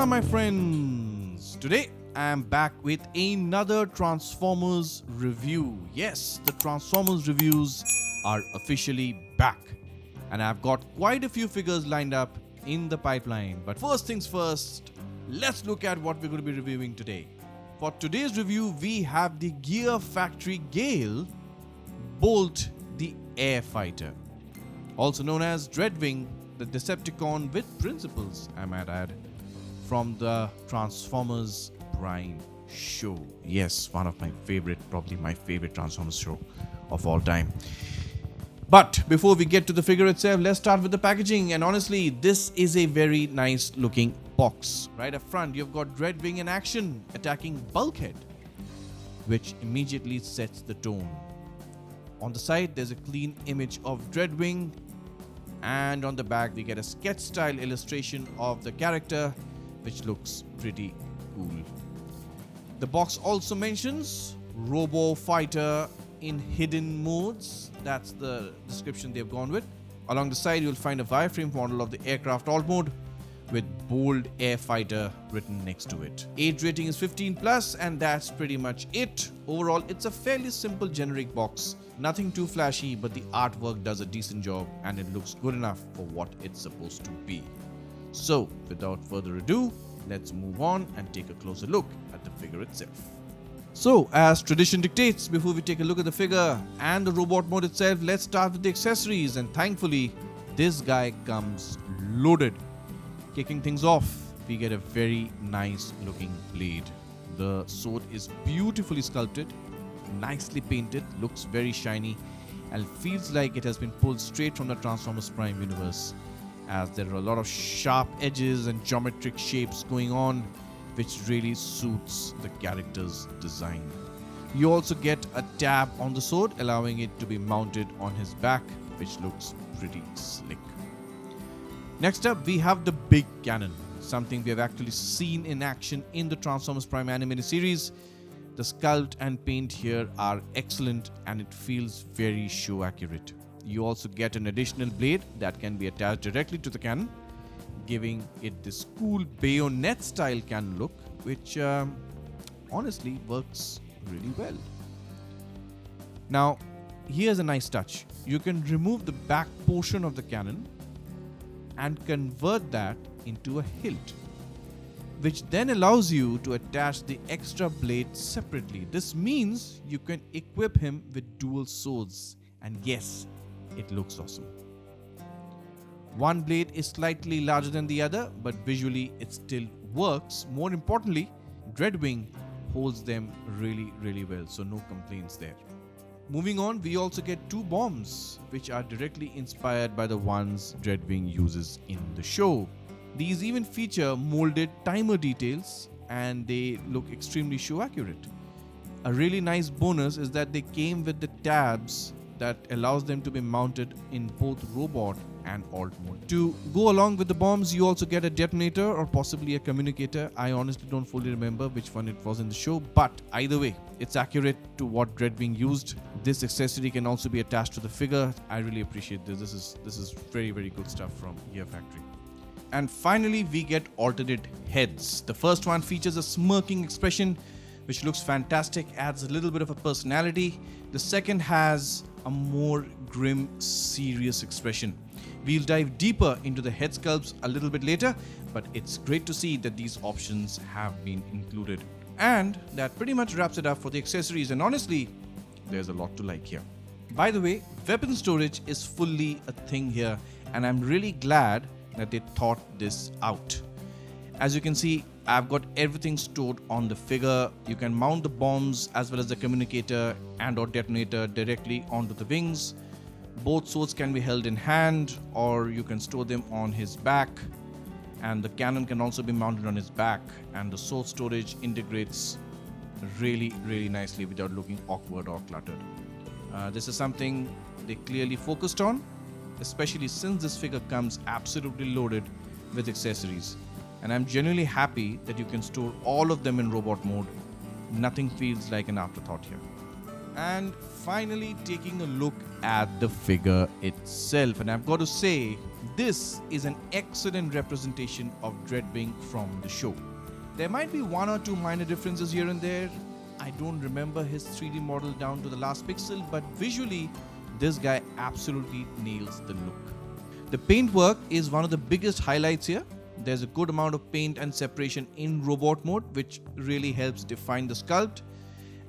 Namaskar, my friends. Today I am back with another Transformers review. Yes, the Transformers reviews are officially back, and I've got quite a few figures lined up in the pipeline. But first things first, let's look at what we're going to be reviewing today. For today's review, we have the Gear Factory Gale, Bolt the Airfighter, also known as Dreadwing, the Decepticon with principles, I might add, from the Transformers Prime show. Yes, one of my favorite, probably my favorite Transformers show of all time. But before we get to the figure itself, let's start with the packaging. And honestly, this is a very nice looking box. Right up front, you've got Dreadwing in action attacking Bulkhead, which immediately sets the tone. On the side, there's a clean image of Dreadwing, and on the back we get a sketch style illustration of the character, which looks pretty cool. The box also mentions Robo Fighter in hidden modes. That's the description they've gone with. Along the side, you'll find a wireframe model of the aircraft alt mode with bold Airfighter written next to it. Age rating is 15+, and that's pretty much it. Overall, it's a fairly simple generic box. Nothing too flashy, but the artwork does a decent job and it looks good enough for what it's supposed to be. So, without further ado, let's move on and take a closer look at the figure itself. So, as tradition dictates, before we take a look at the figure and the robot mode itself, let's start with the accessories, and thankfully, this guy comes loaded. Kicking things off, we get a very nice looking blade. The sword is beautifully sculpted, nicely painted, looks very shiny, and feels like it has been pulled straight from the Transformers Prime universe, as there are a lot of sharp edges and geometric shapes going on, which really suits the character's design. You also get a tab on the sword, allowing it to be mounted on his back, which looks pretty slick. Next up, we have the big cannon, something we have actually seen in action in the Transformers Prime animated series. The sculpt and paint here are excellent, and it feels very show accurate. You also get an additional blade that can be attached directly to the cannon, giving it this cool bayonet style cannon look, which honestly works really well. Now, here's a nice touch. You can remove the back portion of the cannon and convert that into a hilt, which then allows you to attach the extra blade separately. This means you can equip him with dual swords, and yes, it looks awesome. One blade is slightly larger than the other, but visually it still works. More importantly, Dreadwing holds them really well, so no complaints there. Moving on, we also get two bombs, which are directly inspired by the ones Dreadwing uses in the show. These even feature molded timer details, and they look extremely show accurate. A really nice bonus is that they came with the tabs that allows them to be mounted in both robot and alt mode. To go along with the bombs, you also get a detonator or possibly a communicator. I honestly don't fully remember which one it was in the show, but either way, it's accurate to what Dreadwing used. This accessory can also be attached to the figure. I really appreciate this. This is very good stuff from Gear Factory. And finally, we get alternate heads. The first one features a smirking expression, which looks fantastic, adds a little bit of a personality. The second has a more grim, serious expression. We'll dive deeper into the head sculpts a little bit later, but it's great to see that these options have been included. And that pretty much wraps it up for the accessories, and honestly, there's a lot to like here. By the way, weapon storage is fully a thing here, and I'm really glad that they thought this out. As you can see, I've got everything stored on the figure. You can mount the bombs as well as the communicator and or detonator directly onto the wings. Both swords can be held in hand, or you can store them on his back, and the cannon can also be mounted on his back, and the sword storage integrates really nicely without looking awkward or cluttered. This is something they clearly focused on, especially since this figure comes absolutely loaded with accessories. And I'm genuinely happy that you can store all of them in robot mode. Nothing feels like an afterthought here. And finally, taking a look at the figure itself, and I've got to say, this is an excellent representation of Dreadwing from the show. There might be one or two minor differences here and there. I don't remember his 3D model down to the last pixel, but visually, this guy absolutely nails the look. The paintwork is one of the biggest highlights here. There's a good amount of paint and separation in robot mode, which really helps define the sculpt,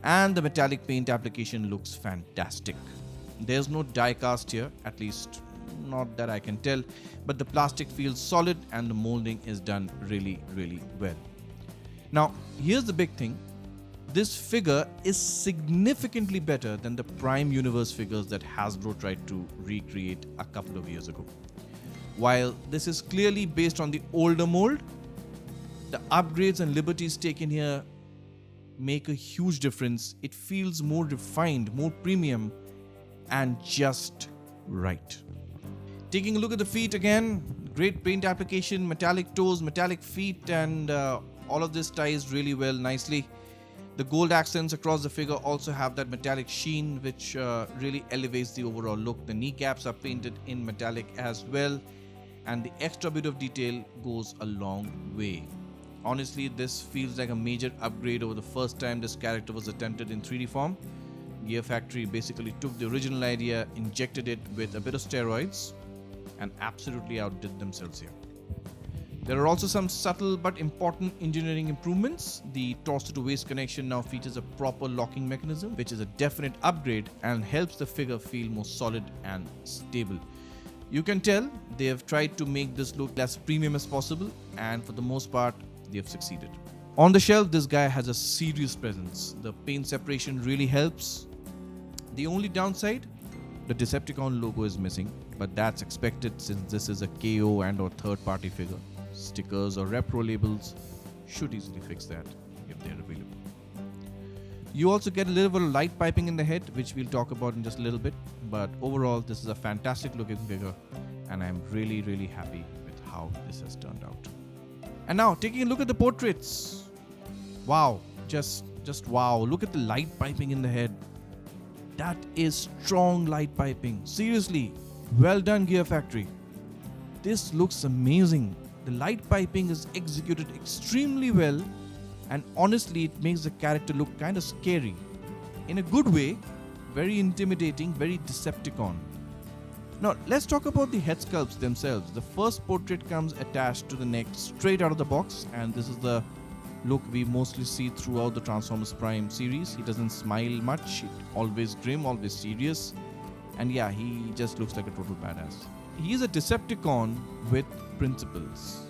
and the metallic paint application looks fantastic. There's no die cast here, at least not that I can tell, but the plastic feels solid and the molding is done really well. Now, here's the big thing. This figure is significantly better than the Prime Universe figures that Hasbro tried to recreate a couple of years ago. While this is clearly based on the older mold, the upgrades and liberties taken here make a huge difference. It feels more refined, more premium, and just right. Taking a look at the feet again, great paint application, metallic toes, metallic feet, and all of this ties really well nicely. The gold accents across the figure also have that metallic sheen, which really elevates the overall look. The kneecaps are painted in metallic as well, and the extra bit of detail goes a long way. Honestly, this feels like a major upgrade over the first time this character was attempted in 3D form. Gear Factory basically took the original idea, injected it with a bit of steroids, and absolutely outdid themselves here. There are also some subtle but important engineering improvements. The torso to waist connection now features a proper locking mechanism, which is a definite upgrade and helps the figure feel more solid and stable. You can tell they have tried to make this look as premium as possible, and for the most part, they have succeeded. On the shelf, this guy has a serious presence. The paint separation really helps. The only downside, the Decepticon logo is missing, but that's expected since this is a KO and or third-party figure. Stickers or repro labels should easily fix that if they're available. You also get a little bit of light piping in the head, which we'll talk about in just a little bit, but overall this is a fantastic looking figure and I'm really happy with how this has turned out. And now taking a look at the portraits. Wow, just wow. Look at the light piping in the head. That is strong light piping. Seriously, well done, Gear Factory. This looks amazing. The light piping is executed extremely well, and honestly it makes the character look kind of scary. In a good way, very intimidating, very Decepticon. Now let's talk about the head sculpts themselves. The first portrait comes attached to the neck straight out of the box, and this is the look we mostly see throughout the Transformers Prime series. He doesn't smile much, always grim, always serious, and yeah, he just looks like a total badass. He is a Decepticon with principles.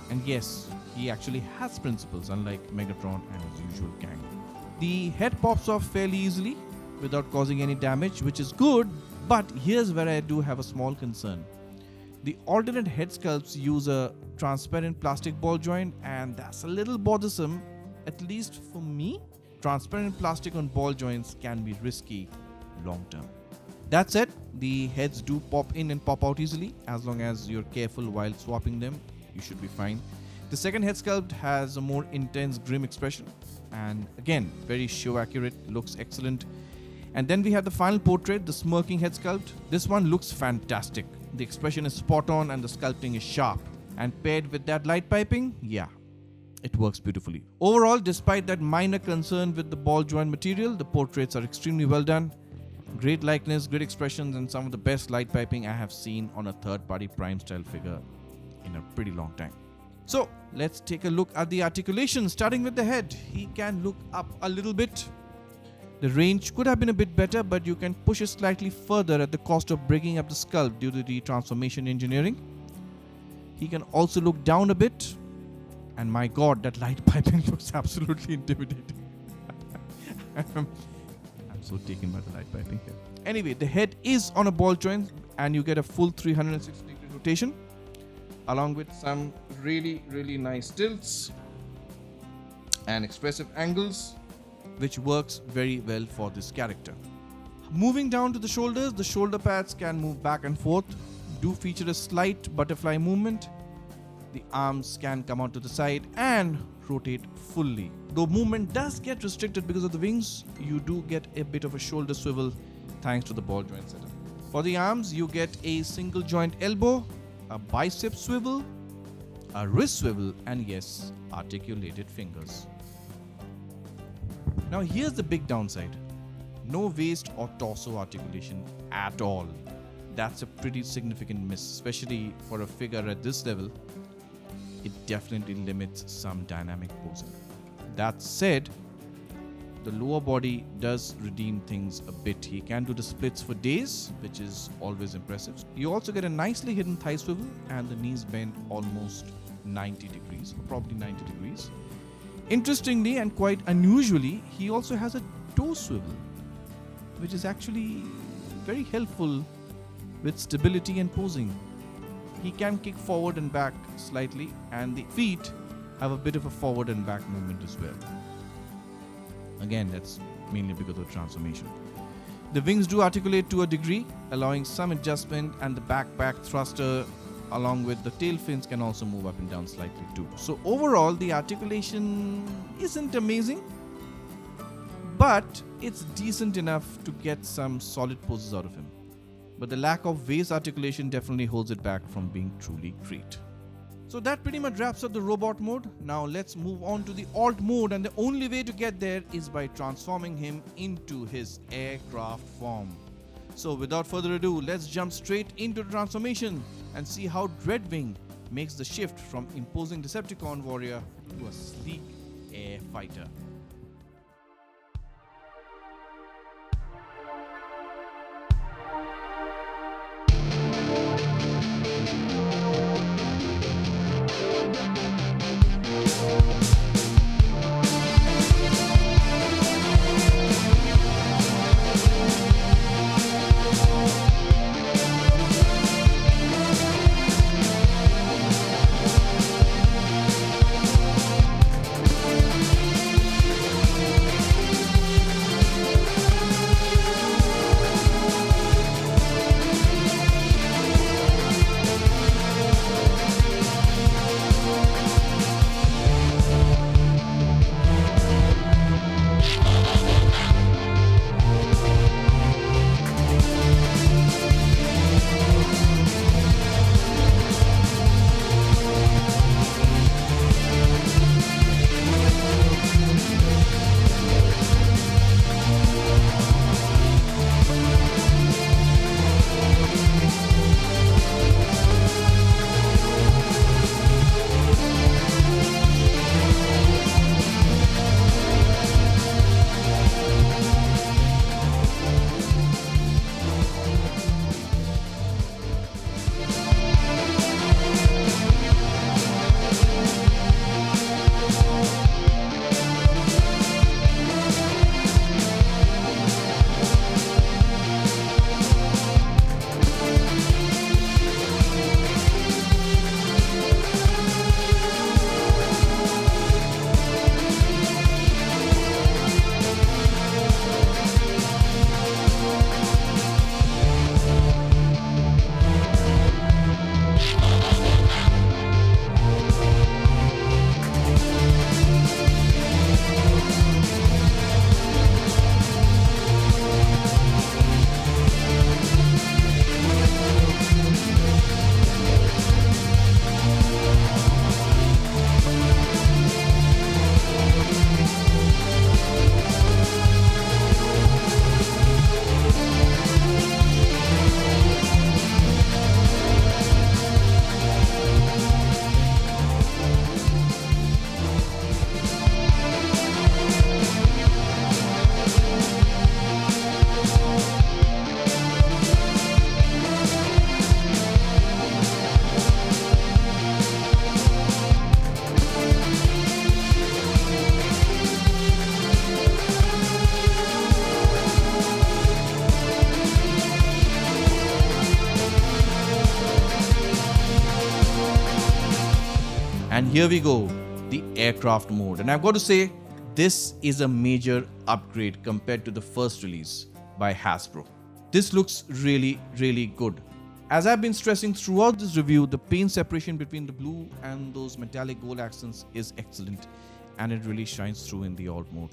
And yes, he actually has principles, unlike Megatron and his usual gang. The head pops off fairly easily without causing any damage, which is good, but here's where I do have a small concern. The alternate head sculpts use a transparent plastic ball joint, and that's a little bothersome, at least for me. Transparent plastic on ball joints can be risky long term. That said, the heads do pop in and pop out easily. As long as you're careful while swapping them, you should be fine. The second head sculpt has a more intense grim expression, and again, very show accurate, looks excellent. And then we have the final portrait, the smirking head sculpt. This one looks fantastic. The expression is spot on and the sculpting is sharp. And paired with that light piping, yeah, it works beautifully. Overall, despite that minor concern with the ball joint material, the portraits are extremely well done. Great likeness, great expressions, and some of the best light piping I have seen on a third-party Prime style figure in a pretty long time. So let's take a look at the articulation, starting with the head. He can look up a little bit. The range could have been a bit better, but you can push it slightly further at the cost of breaking up the sculpt due to the transformation engineering. He can also look down a bit, and my god, that light piping looks absolutely intimidating. I'm so taken by the light piping here. Anyway, the head is on a ball joint and you get a full 360 degree rotation along with some really nice tilts and expressive angles, which works very well for this character. Moving down to the shoulders, the shoulder pads can move back and forth, do feature a slight butterfly movement. The arms can come out to the side and rotate fully. Though movement does get restricted because of the wings, you do get a bit of a shoulder swivel thanks to the ball joint setup. For the arms, you get a single joint elbow a bicep swivel, a wrist swivel, and yes, articulated fingers. Now here's the big downside. No waist or torso articulation at all. That's a pretty significant miss, especially for a figure at this level. It definitely limits some dynamic posing. That said, the lower body does redeem things a bit. He can do the splits for days, which is always impressive. You also get a nicely hidden thigh swivel, and the knees bend almost 90 degrees, probably 90 degrees. Interestingly and quite unusually, he also has a toe swivel, which is actually very helpful with stability and posing. He can kick forward and back slightly, and the feet have a bit of a forward and back movement as well. Again, that's mainly because of transformation. The wings do articulate to a degree, allowing some adjustment, and the back thruster along with the tail fins can also move up and down slightly too. So overall, the articulation isn't amazing, but it's decent enough to get some solid poses out of him. But the lack of waist articulation definitely holds it back from being truly great. So that pretty much wraps up the robot mode. Now let's move on to the alt mode, and the only way to get there is by transforming him into his aircraft form. So without further ado, let's jump straight into the transformation and see how Dreadwing makes the shift from imposing Decepticon warrior to a sleek Airfighter. And here we go, the aircraft mode. And I've got to say, this is a major upgrade compared to the first release by Hasbro. This looks really, really good. As I've been stressing throughout this review, the paint separation between the blue and those metallic gold accents is excellent, and it really shines through in the alt mode.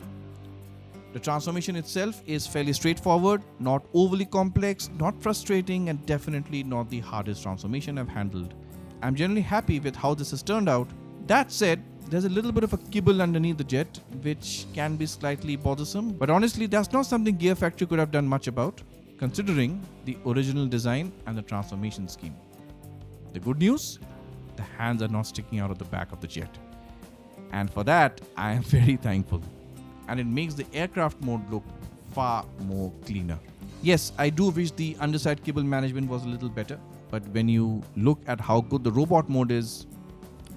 The transformation itself is fairly straightforward, not overly complex, not frustrating, and definitely not the hardest transformation I've handled. I'm generally happy with how this has turned out. That said, there's a little bit of a kibble underneath the jet, which can be slightly bothersome, but honestly that's not something Gear Factory could have done much about, considering the original design and the transformation scheme. The good news? The hands are not sticking out of the back of the jet. And for that, I am very thankful. And it makes the aircraft mode look far more cleaner. Yes, I do wish the underside kibble management was a little better, but when you look at how good the robot mode is,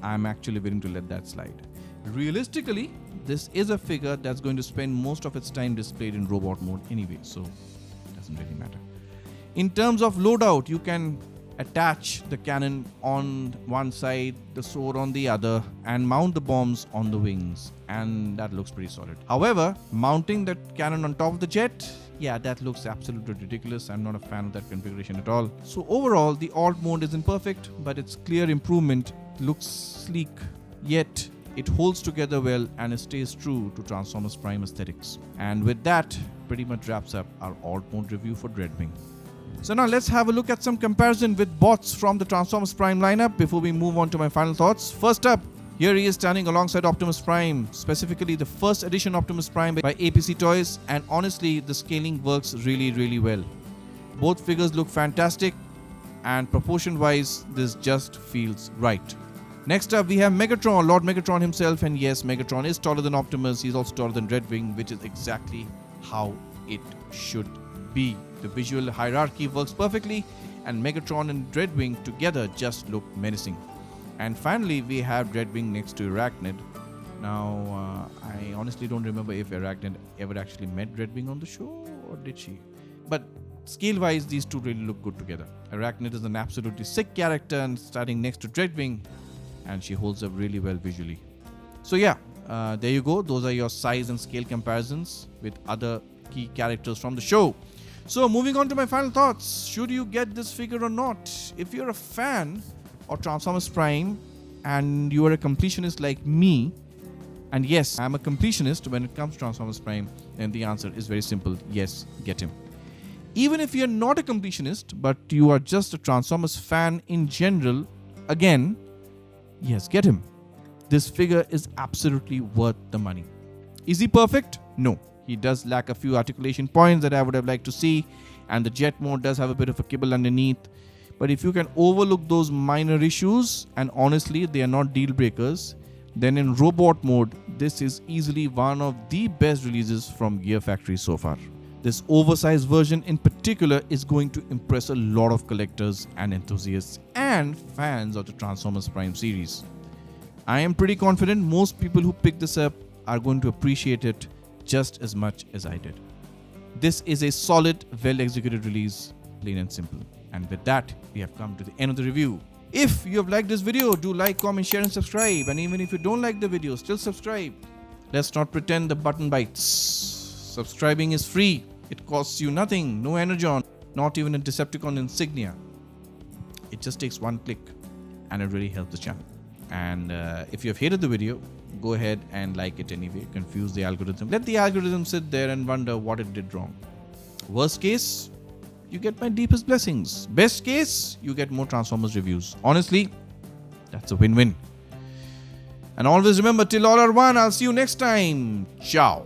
I'm actually willing to let that slide. Realistically, this is a figure that's going to spend most of its time displayed in robot mode anyway, so it doesn't really matter. In terms of loadout, you can attach the cannon on one side, the sword on the other, and mount the bombs on the wings, and that looks pretty solid. However, mounting the cannon on top of the jet, yeah, that looks absolutely ridiculous. I'm not a fan of that configuration at all. So overall, the alt mode isn't perfect, but it's clear improvement. It looks sleek, yet it holds together well and it stays true to Transformers Prime aesthetics. And with that, pretty much wraps up our alt mode review for Dreadwing. So now let's have a look at some comparison with bots from the Transformers Prime lineup before we move on to my final thoughts. First up, here he is standing alongside Optimus Prime, specifically the first edition Optimus Prime by APC Toys, and honestly the scaling works really well. Both figures look fantastic and proportion wise this just feels right. Next up we have Megatron, Lord Megatron himself, and yes, Megatron is taller than Optimus, he's also taller than Dreadwing, which is exactly how it should be. The visual hierarchy works perfectly, and Megatron and Dreadwing together just look menacing. And finally, we have Dreadwing next to Airachnid. Now, I honestly don't remember if Airachnid ever actually met Dreadwing on the show, or did she? But scale-wise, these two really look good together. Airachnid is an absolutely sick character and starting next to Dreadwing, and she holds up really well visually. So yeah, there you go. Those are your size and scale comparisons with other key characters from the show. So moving on to my final thoughts. Should you get this figure or not? If you're a fan of Transformers Prime and you are a completionist like me, and yes, I'm a completionist when it comes to Transformers Prime, then the answer is very simple. Yes, get him. Even if you're not a completionist, but you are just a Transformers fan in general, again, yes, get him. This figure is absolutely worth the money. Is he perfect? No. He does lack a few articulation points that I would have liked to see, and the jet mode does have a bit of a kibble underneath. But if you can overlook those minor issues, and honestly they are not deal breakers, then in robot mode this is easily one of the best releases from Gear Factory so far. This oversized version in particular is going to impress a lot of collectors and enthusiasts and fans of the Transformers Prime series. I am pretty confident most people who pick this up are going to appreciate it just as much as I did. This is a solid, well-executed release, plain and simple. And with that, we have come to the end of the review. If you have liked this video, do like, comment, share and subscribe. And even if you don't like the video, still subscribe. Let's not pretend the button bites. Subscribing is free. It costs you nothing, no energon, not even a Decepticon insignia. It just takes one click and it really helps the channel. And if you have hated the video, go ahead and like it anyway. Confuse the algorithm. Let the algorithm sit there and wonder what it did wrong. Worst case, you get my deepest blessings. Best case, you get more Transformers reviews. Honestly, that's a win-win. And always remember, till all are one, I'll see you next time. Ciao.